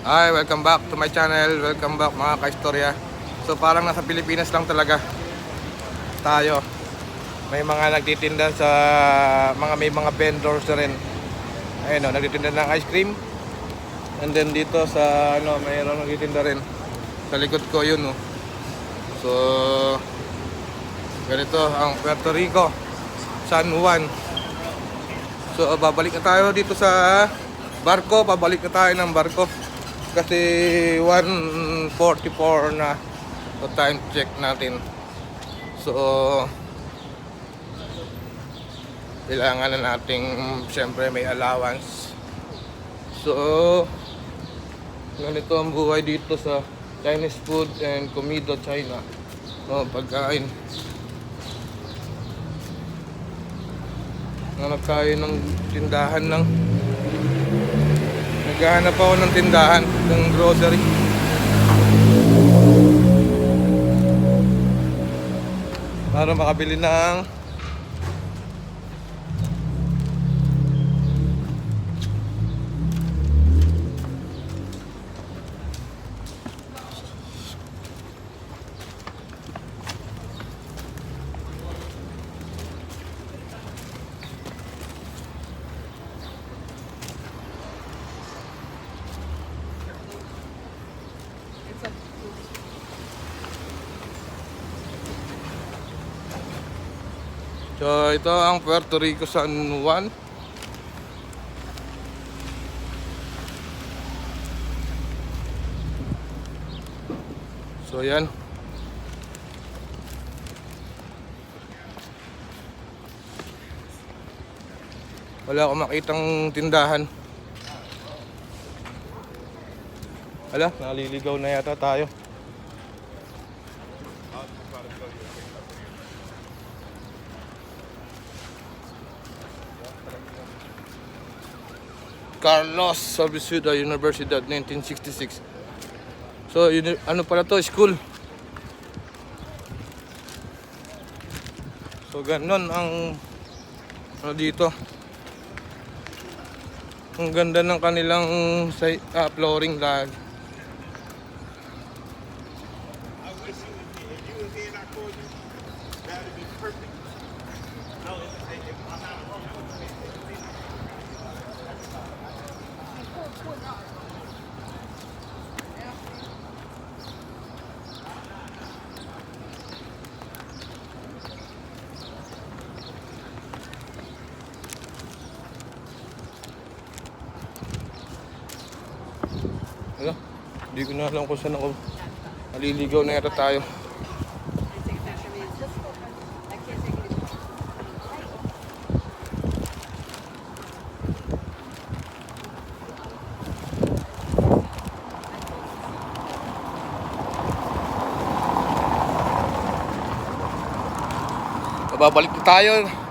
Hi, welcome back to my channel. Welcome back mga kaistorya. So parang nasa Pilipinas lang talaga tayo. May mga nagtitinda sa may mga vendors na rin. Ayun, nagtitinda ng ice cream. And then dito sa mayroon nagtitinda rin. Sa likod ko yun. So ganito ang Puerto Rico, San Juan. So babalik na tayo dito sa barko. Pabalik na tayo ng barko kasi 1:44 na. So time check natin. So kailangan na nating siyempre may allowance. So ganito ang buhay dito sa Chinese food and Comido China. Pagkain. Hanap tayo ng tindahan ng naghahanap ako ng tindahan ng grocery. Para makabili ng So ito ang Puerto Rico, San Juan. So yan. Wala akong makitang tindahan. Hala, naliligaw na yata tayo. Carlos Salvisuda Universidad 1966. So ano pala to, school. So ganon ang dito. Ang ganda ng kanilang flooring lag. Hindi ko na alam kung saan ako. Naliligaw na yata tayo. Babalik na tayo.